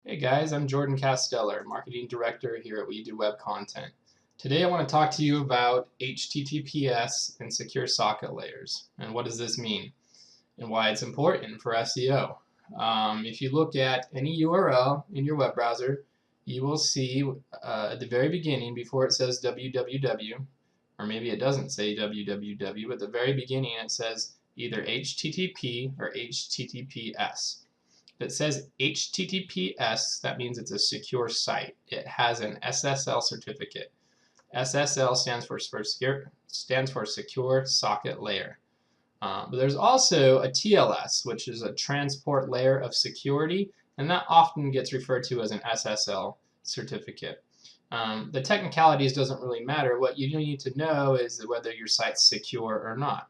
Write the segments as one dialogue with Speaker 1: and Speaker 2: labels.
Speaker 1: Hey guys, I'm Jordan Casteller, Marketing Director here at We Do Web Content. Today I want to talk to you about HTTPS and secure socket layers. And what does this mean? And why it's important for SEO. If you look at any URL in your web browser, you will see at the very beginning, before it says www, or maybe it doesn't say www, but at the very beginning it says either HTTP or HTTPS. If it says HTTPS, that means it's a secure site. It has an SSL certificate. SSL stands for Secure Socket Layer. But there's also a TLS, which is a Transport Layer of Security, and that often gets referred to as an SSL certificate. The technicalities doesn't really matter. What you need to know is whether your site's secure or not.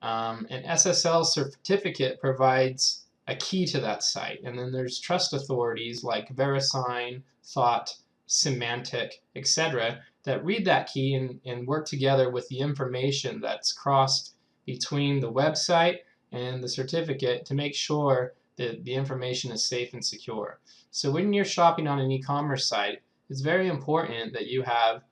Speaker 1: An SSL certificate provides a key to that site, and then there's trust authorities like VeriSign, Thought, Symantec, etc. that read that key and work together with the information that's crossed between the website and the certificate to make sure that the information is safe and secure. So when you're shopping on an e-commerce site, it's very important that you have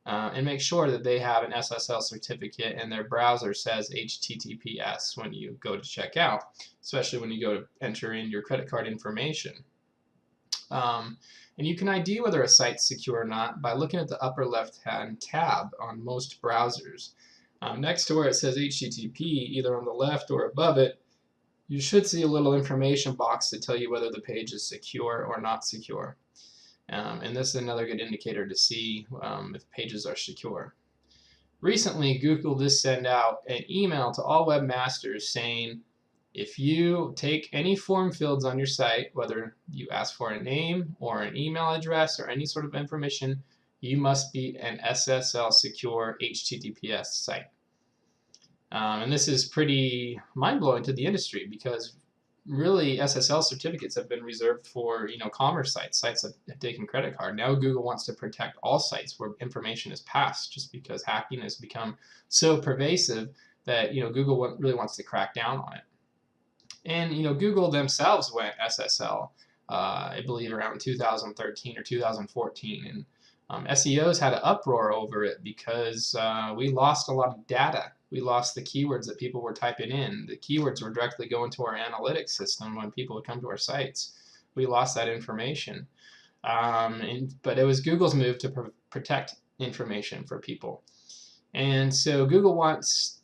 Speaker 1: and make sure that they have an SSL certificate and their browser says HTTPS when you go to check out, especially when you go to enter in your credit card information. And you can ID whether a site's secure or not by looking at the upper left-hand tab on most browsers. Next to where it says HTTP, either on the left or above it, you should see a little information box to tell you whether the page is secure or not secure. And this is another good indicator to see if pages are secure. Recently, Google did send out an email to all webmasters saying if you take any form fields on your site, whether you ask for a name or an email address or any sort of information, you must be an SSL secure HTTPS site. And this is pretty mind-blowing to the industry because really SSL certificates have been reserved for commerce sites that have taken credit card. Now Google wants to protect all sites where information is passed, just because hacking has become so pervasive that Google really wants to crack down on it. And Google themselves went SSL, I believe around 2013 or 2014, and SEOs had an uproar over it because we lost a lot of data. We lost the keywords that people were typing in. The keywords were directly going to our analytics system when people would come to our sites. We lost that information. But it was Google's move to protect information for people. And so Google wants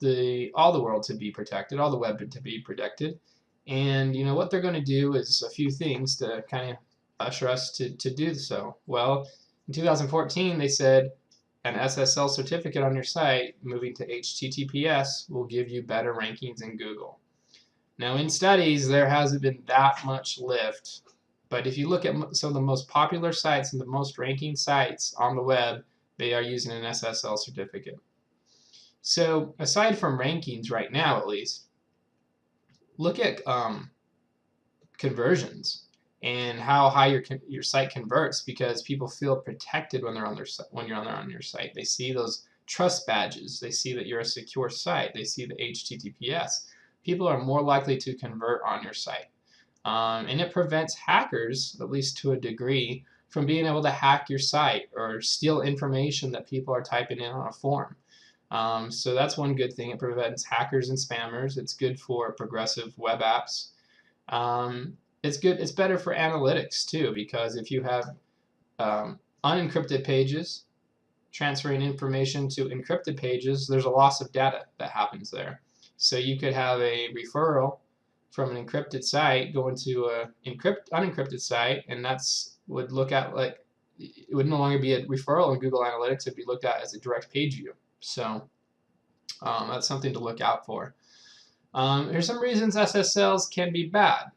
Speaker 1: all the world to be protected, all the web to be protected. And what they're going to do is a few things to kind of usher us to do so. Well, in 2014, they said an SSL certificate on your site moving to HTTPS will give you better rankings in Google. Now, in studies, there hasn't been that much lift, but if you look at some of the most popular sites and the most ranking sites on the web, they are using an SSL certificate. So, aside from rankings right now, at least, look at conversions and how high your site converts, because people feel protected when you're on your site. They see those trust badges. They see that you're a secure site. They see the HTTPS. People are more likely to convert on your site. And it prevents hackers, at least to a degree, from being able to hack your site or steal information that people are typing in on a form. So that's one good thing. It prevents hackers and spammers. It's good for progressive web apps. It's better for analytics too, because if you have unencrypted pages transferring information to encrypted pages, there's a loss of data that happens there. So you could have a referral from an encrypted site going to an unencrypted site, and would look at like it would no longer be a referral in Google Analytics. It'd be looked at as a direct page view. So that's something to look out for. Here's some reasons SSLs can be bad.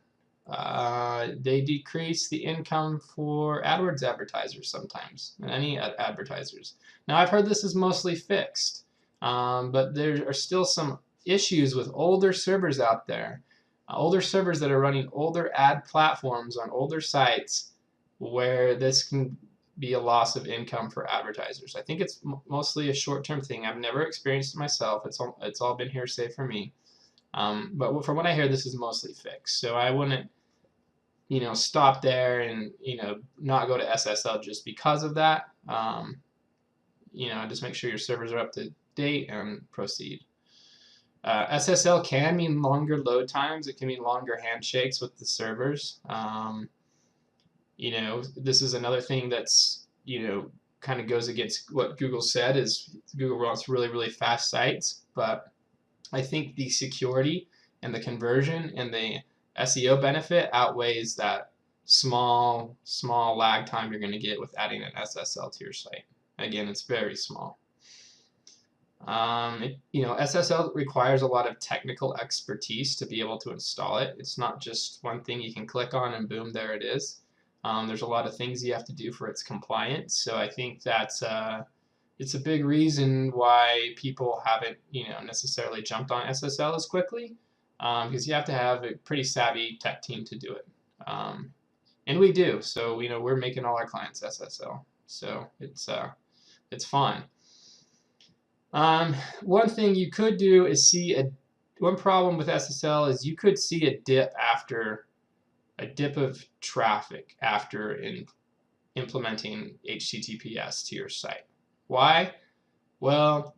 Speaker 1: They decrease the income for AdWords advertisers sometimes, and any advertisers. Now, I've heard this is mostly fixed, but there are still some issues with older servers out there, older servers that are running older ad platforms on older sites, where this can be a loss of income for advertisers. I think it's mostly a short-term thing. I've never experienced it myself. It's all been hearsay for me. But from what I hear, this is mostly fixed. So I wouldn't stop there and not go to SSL just because of that. Just make sure your servers are up to date and proceed. SSL can mean longer load times. It can mean longer handshakes with the servers. This is another thing that's kind of goes against what Google said, is Google wants really, really fast sites, but I think the security and the conversion and the SEO benefit outweighs that small lag time you're going to get with adding an SSL to your site. Again, it's very small. SSL requires a lot of technical expertise to be able to install it. It's not just one thing you can click on and boom, there it is. There's a lot of things you have to do for its compliance. So I think that's it's a big reason why people haven't necessarily jumped on SSL as quickly, because you have to have a pretty savvy tech team to do it. And we do. So we're making all our clients SSL. So it's fun. One thing you could do is one problem with SSL is you could see a dip of traffic after implementing HTTPS to your site. Why? Well,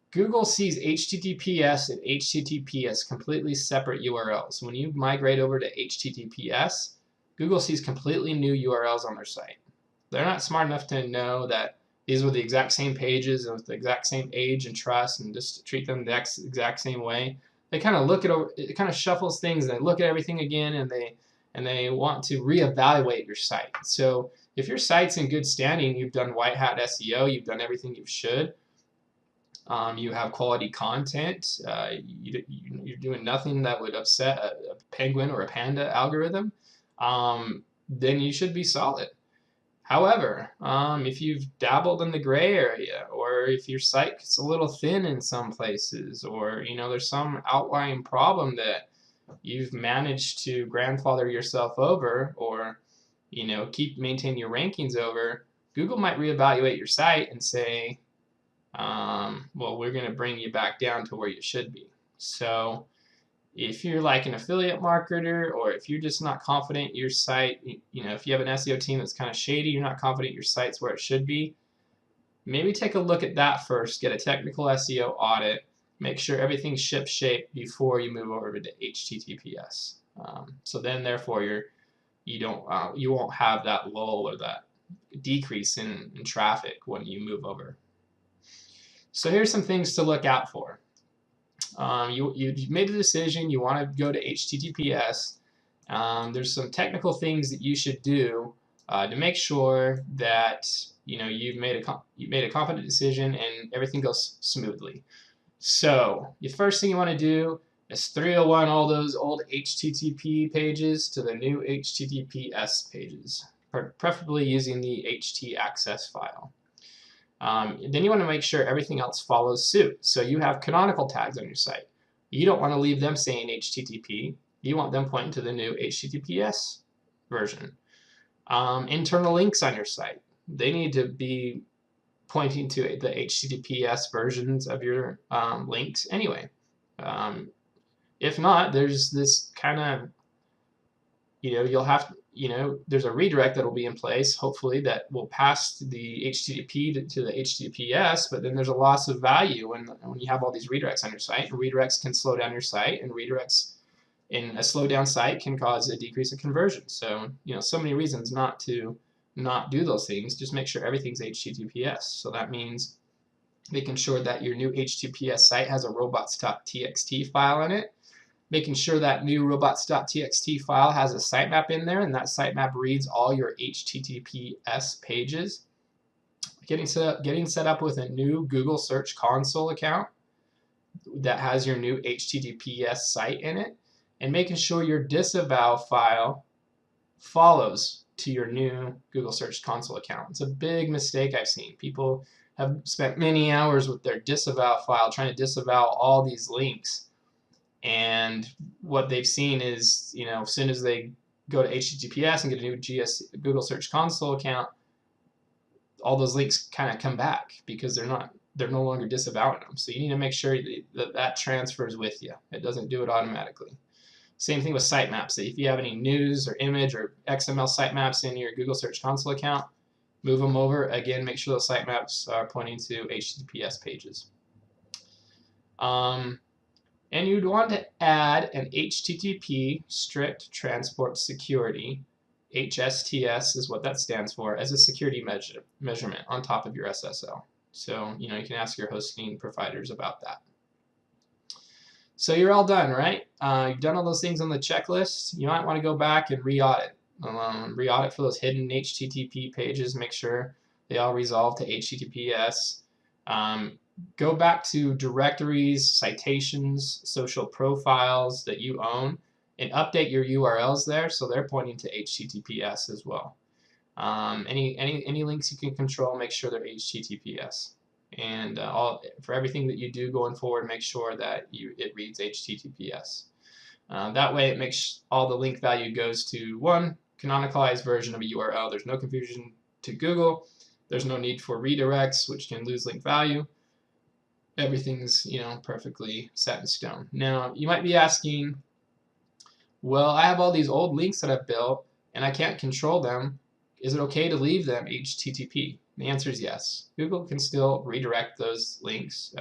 Speaker 1: Google sees HTTPS and HTTP as completely separate URLs. When you migrate over to HTTPS, Google sees completely new URLs on their site. They're not smart enough to know that these were the exact same pages and with the exact same age and trust, and just treat them the exact same way. They kind of look at it, kind of shuffles things, and they look at everything again, and they want to reevaluate your site. So if your site's in good standing, you've done white hat SEO, you've done everything you should, you have quality content, you're doing nothing that would upset a penguin or a panda algorithm, then you should be solid. However, if you've dabbled in the gray area, or if your site's a little thin in some places, or there's some outlying problem that you've managed to grandfather yourself over, or maintain your rankings over, Google might reevaluate your site and say, well, we're going to bring you back down to where you should be. So if you're like an affiliate marketer, or if you're just not confident your site, if you have an SEO team that's kind of shady, you're not confident your site's where it should be, maybe take a look at that first, get a technical SEO audit, make sure everything's ship-shape before you move over to HTTPS. So then, therefore, you won't have that lull or that decrease in traffic when you move over. So here's some things to look out for. You've made a decision, you want to go to HTTPS. There's some technical things that you should do to make sure that you've made a confident decision and everything goes smoothly. So the first thing you want to do is 301 all those old HTTP pages to the new HTTPS pages, preferably using the htaccess file. Then you want to make sure everything else follows suit. So you have canonical tags on your site. You don't want to leave them saying HTTP. You want them pointing to the new HTTPS version. Internal links on your site. They need to be pointing to the HTTPS versions of your links anyway. If not, there's this kind of, you'll have, there's a redirect that will be in place, hopefully, that will pass the HTTP to the HTTPS, but then there's a loss of value when you have all these redirects on your site. And redirects can slow down your site, and redirects in a slow down site can cause a decrease in conversion. So, so many reasons not to not do those things. Just make sure everything's HTTPS. So that means making sure that your new HTTPS site has a robots.txt file in it, making sure that new robots.txt file has a sitemap in there, and that sitemap reads all your HTTPS pages. Getting set up with a new Google Search Console account that has your new HTTPS site in it, and making sure your disavow file follows to your new Google Search Console account. It's a big mistake I've seen. People have spent many hours with their disavow file trying to disavow all these links. And what they've seen is, as soon as they go to HTTPS and get a new Google Search Console account, all those links kind of come back because they're no longer disavowing them. So you need to make sure that transfers with you. It doesn't do it automatically. Same thing with sitemaps. If you have any news or image or XML sitemaps in your Google Search Console account, move them over. Again, make sure those sitemaps are pointing to HTTPS pages. And you'd want to add an HTTP strict transport security. HSTS is what that stands for, as a security measurement on top of your SSL. So, you can ask your hosting providers about that. So you're all done, right? You've done all those things on the checklist. You might want to go back and re-audit. Re-audit for those hidden HTTP pages. Make sure they all resolve to HTTPS. Go back to directories, citations, social profiles that you own, and update your URLs there so they're pointing to HTTPS as well. Any links you can control, make sure they're HTTPS. And for everything that you do going forward, make sure that it reads HTTPS. That way it makes all the link value goes to one canonicalized version of a URL. There's no confusion to Google. There's no need for redirects, which can lose link value. Everything's perfectly set in stone. Now you might be asking, well, I have all these old links that I've built and I can't control them. Is it okay to leave them HTTP? The answer is yes. Google can still redirect those links.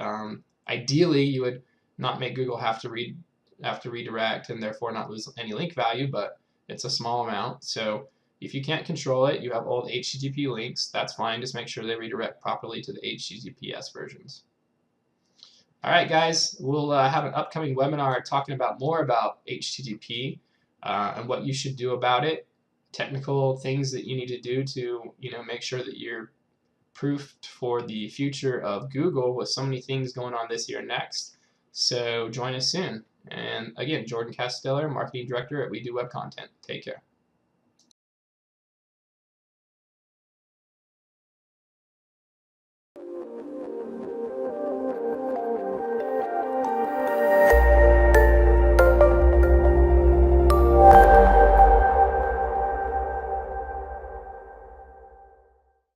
Speaker 1: Ideally, you would not make Google have to redirect and therefore not lose any link value, but it's a small amount. So if you can't control it, you have old HTTP links, that's fine. Just make sure they redirect properly to the HTTPS versions. All right, guys, we'll have an upcoming webinar talking more about HTTP and what you should do about it, technical things that you need to do to make sure that you're proofed for the future of Google with so many things going on this year and next. So join us soon. And again, Jordan Casteller, Marketing Director at We Do Web Content. Take care.